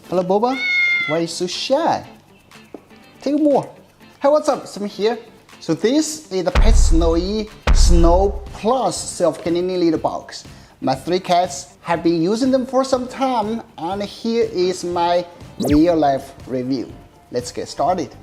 Hello, Boba. Why are you so shy? Take more. Hey, what's up? Sami here. So this is the PetSnowy Snow Plus self-cleaning litter box. My 3 cats have been using them for some time, and here is my real-life review. Let's get started.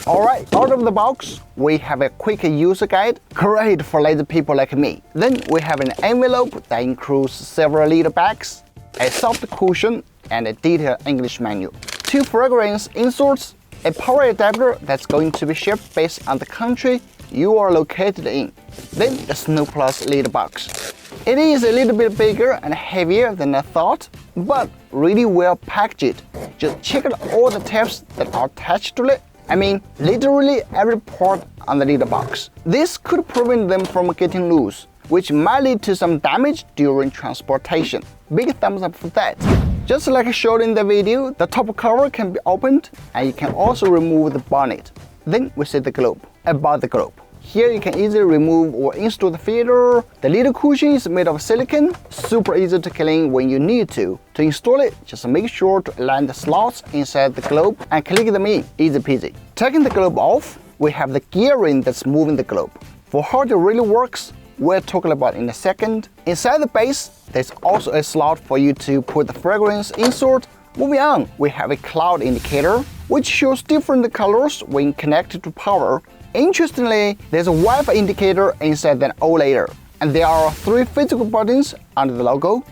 Alright, out of the box, we have a quick user guide, great for lazy people like me. Then we have an envelope that includes several litter bags, a soft cushion, and a detailed English menu. 2 fragrance inserts, a power adapter that's going to be shipped based on the country you are located in. Then the Snow Plus litter box. It is a little bit bigger and heavier than I thought, but really well packaged. Just check out all the tabs that are attached to it. I mean, literally every part on the litter box. This could prevent them from getting loose, which might lead to some damage during transportation. Big thumbs up for that. Just like I showed in the video, the top cover can be opened and you can also remove the bonnet. Then we see the globe. About the globe. Here you can easily remove or install the feeder. The little cushion is made of silicone, super easy to clean when you need to. To install it, just make sure to align the slots inside the globe and click them in, easy peasy. Taking the globe off, we have the gearing that's moving the globe. For how it really works, we'll talk about in a second. Inside the base, there's also a slot for you to put the fragrance insert. Moving on, we have a cloud indicator, which shows different colors when connected to power. Interestingly, there's a Wi-Fi indicator inside the O layer, and there are 3 physical buttons under the logo.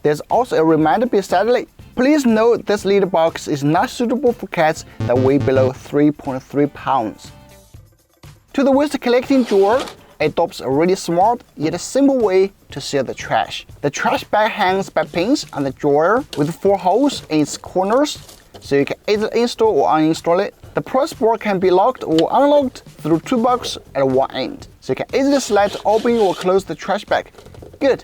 There's also a reminder beside it. Please note this litter box is not suitable for cats that weigh below 3.3 pounds. To the waste collecting drawer, it adopts a really smart yet simple way to seal the trash. The trash bag hangs by pins on the drawer with 4 holes in its corners, so you can either install or uninstall it. The press bar can be locked or unlocked through 2 buttons at one end, so you can easily slide to open or close the trash bag. Good.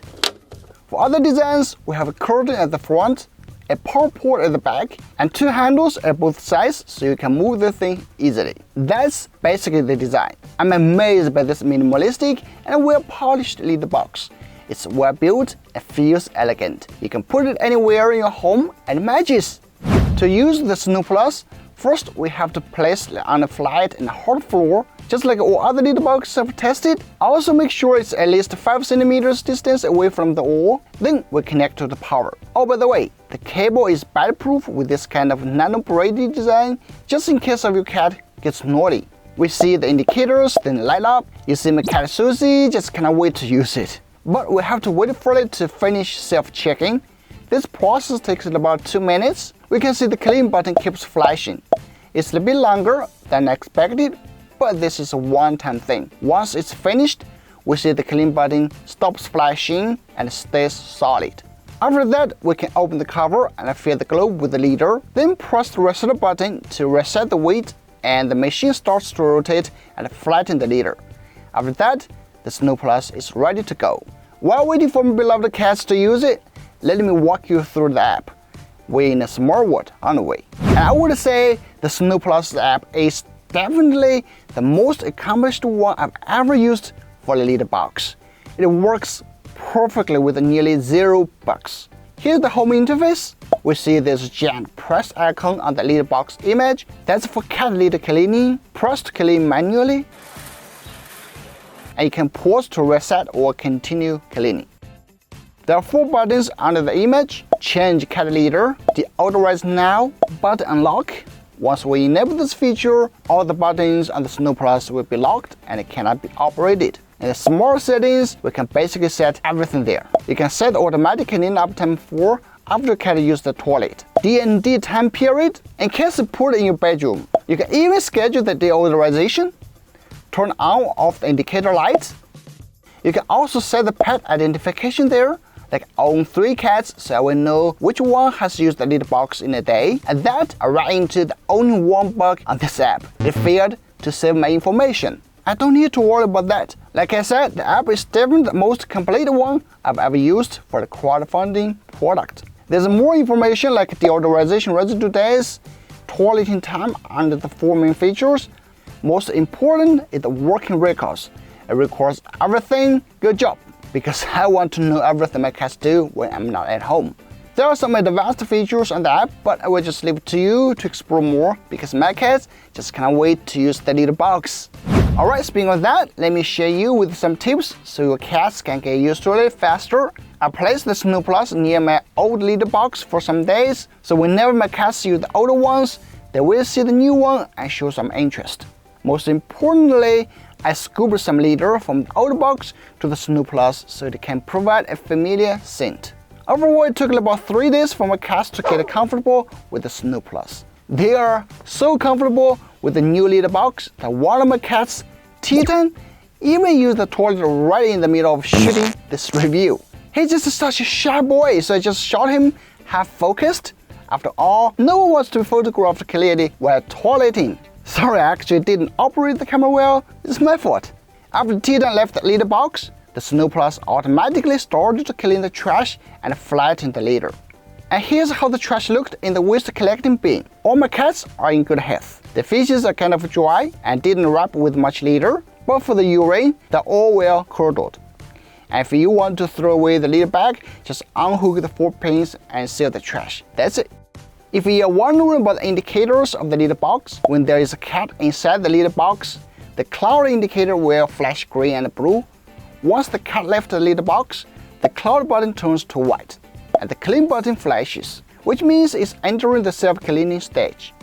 For other designs, we have a curtain at the front, a power port at the back, and 2 handles at both sides so you can move the thing easily. That's basically the design. I'm amazed by this minimalistic and well-polished litter box. It's well built and feels elegant. You can put it anywhere in your home and it matches. To use the Snow Plus, first we have to place it on a flat and hard floor, just like all other litter boxes I've tested. Also make sure it's at least 5 centimeters distance away from the wall. Then we connect to the power. Oh, by the way, the cable is bite-proof with this kind of nano-braided design, just in case of your cat gets naughty. We see the indicators then light up. You see my cat Susie just cannot wait to use it. But we have to wait for it to finish self-checking. This process takes about 2 minutes. We can see the clean button keeps flashing. It's a bit longer than expected, but this is a one-time thing. Once it's finished, we see the clean button stops flashing and stays solid. After that, we can open the cover and fill the globe with the litter. Then press the reset button to reset the weight, and the machine starts to rotate and flatten the litter. After that, the Snow Plus is ready to go. While waiting for my beloved cats to use it, let me walk you through the app. We're in a smart world, aren't we? And I would say the Snow Plus app is definitely the most accomplished one I've ever used for the litter box. It works perfectly with nearly 0 bugs. Here's the home interface. We see this giant press icon on the litter box image. That's for cat litter cleaning. Press to clean manually. And you can pause to reset or continue cleaning. There are 4 buttons under the image: change cat litter, deodorize now, button unlock. Once we enable this feature, all the buttons on the Snow Plus will be locked and it cannot be operated. In the smart settings, we can basically set everything there. You can set automatic cleaning up time for after cat use the toilet, D&D time period, in case you put it in your bedroom. You can even schedule the deodorization, turn on off the indicator lights. You can also set the pet identification there, like I own 3 cats, so I will know which one has used the litter box in a day, and that I ran into the only 1 bug on this app. It failed to save my information. I don't need to worry about that. Like I said, the app is definitely the most complete one I've ever used for the crowdfunding product. There's more information like deodorization residue days, toileting time under the 4 main features. Most important is the working records. It records everything. Good job, because I want to know everything my cats do when I'm not at home. There are some advanced features on the app, but I will just leave it to you to explore more because my cats just can't wait to use the litter box. Alright, speaking of that, let me share you with some tips so your cats can get used to it faster. I placed the Snow Plus near my old litter box for some days, so whenever my cats see the older ones, they will see the new one and show some interest. Most importantly, I scooped some litter from the old box to the Snow Plus so it can provide a familiar scent. Overall, it took about 3 days for my cats to get comfortable with the Snow Plus. They are so comfortable with the new litter box that one of my cats, Titan, even used the toilet right in the middle of shooting this review. He's just such a shy boy, so I just shot him half focused. After all, no one wants to be photographed clearly while toileting. Sorry, I actually didn't operate the camera well, it's my fault. After Titan left the litter box, the Snow Plus automatically started to clean the trash and flatten the litter. And here's how the trash looked in the waste collecting bin. All my cats are in good health. The fishes are kind of dry and didn't wrap with much litter, but for the urine, they're all well curdled. And if you want to throw away the litter bag, just unhook the 4 pins and seal the trash. That's it. If you are wondering about the indicators of the litter box, when there is a cat inside the litter box, the cloud indicator will flash green and blue. Once the cat left the litter box, the cloud button turns to white, and the clean button flashes, which means it's entering the self-cleaning stage.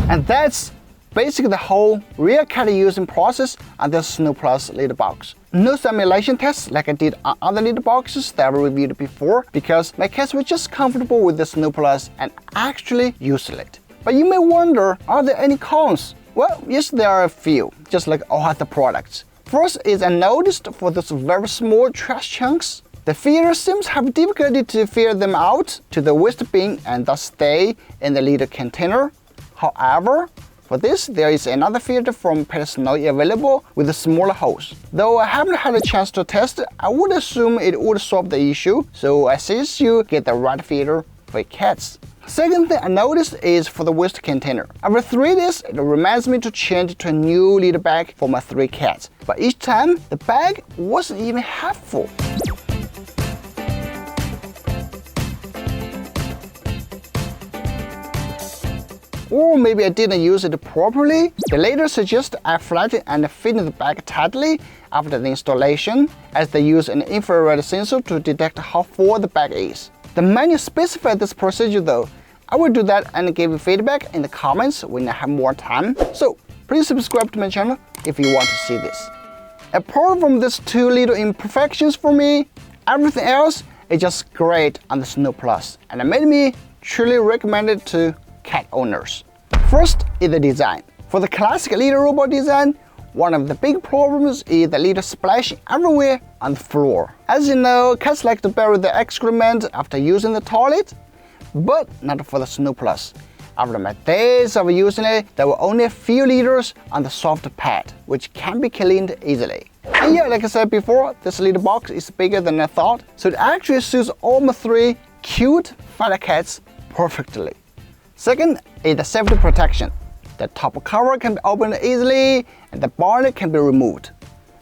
And that's basically the whole real cat using process on the Snow Plus litter box. No simulation tests like I did on other litter boxes that I reviewed before, because my cats were just comfortable with the Snow Plus and actually using it. But you may wonder, are there any cons? Well, yes, there are a few, just like all other products. First is I noticed for those very small trash chunks, the feeder seems to have difficulty to feed them out to the waste bin and thus stay in the litter container. However, for this, there is another feeder from PetSnowy available with a smaller hose. Though I haven't had a chance to test it, I would assume it would solve the issue, so I suggest you get the right feeder for your cats. Second thing I noticed is for the waste container. After 3 days, it reminds me to change to a new litter bag for my 3 cats. But each time, the bag wasn't even half full. Or maybe I didn't use it properly. They later suggest I flatten and fit the bag tightly after the installation, as they use an infrared sensor to detect how full the bag is. The manual specifies this procedure though. I will do that and give you feedback in the comments when I have more time. So please subscribe to my channel if you want to see this. Apart from these 2 little imperfections for me, everything else is just great on the Snow Plus, and it made me truly recommend it to cat owners. First is the design. For the classic litter robot design, one of the big problems is the litter splashing everywhere on the floor. As you know, cats like to bury the excrement after using the toilet, but not for the Snow Plus. After my days of using it, there were only a few liters on the soft pad, which can be cleaned easily. And yeah, like I said before, this litter box is bigger than I thought, so it actually suits all my 3 cute fat cats perfectly. Second is the safety protection. The top cover can be opened easily and the bonnet can be removed.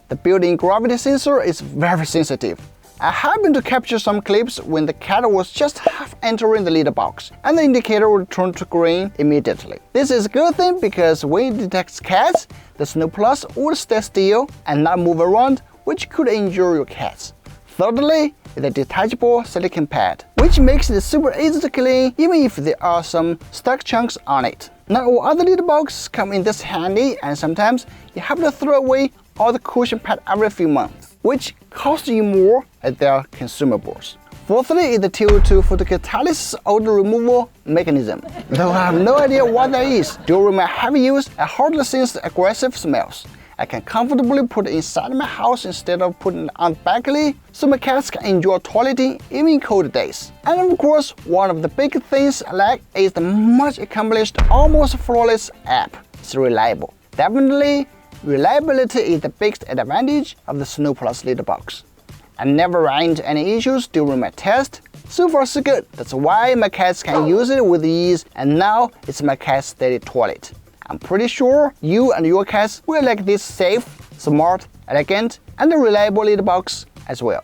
The built-in gravity sensor is very sensitive. I happened to capture some clips when the cat was just half entering the litter box, and the indicator would turn to green immediately. This is a good thing because when it detects cats, the Snow Plus would stay still and not move around, which could injure your cats. Thirdly, is a detachable silicone pad, which makes it super easy to clean even if there are some stuck chunks on it. Not all other litter boxes come in this handy, and sometimes you have to throw away all the cushion pad every few months, which costs you more as they are consumables. Fourthly is the CO2 photocatalysis odor removal mechanism. Though I have no idea what that is, during my heavy use, I hardly sense aggressive smells. I can comfortably put it inside my house instead of putting it on the balcony, so my cats can enjoy toileting even in cold days. And of course, one of the big things I like is the much accomplished, almost flawless app. It's reliable. Definitely, reliability is the biggest advantage of the Snow Plus litter box. I never ran into any issues during my test. So far so good. That's why my cats can use it with ease, and now it's my cat's daily toilet. I'm pretty sure you and your cats will like this safe, smart, elegant, and reliable litter box as well.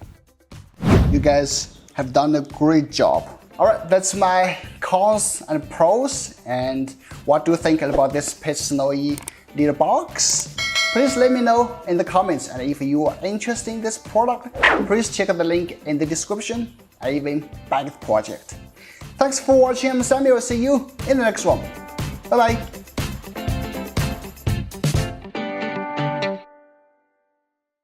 You guys, have done a great job. Alright, that's my cons and pros. And what do you think about this PetSnowy litter box? Please let me know in the comments. And if you are interested in this product, please check out the link in the description. I even back the project. Thanks for watching. I'm Sami. I'll see you in the next one. Bye bye.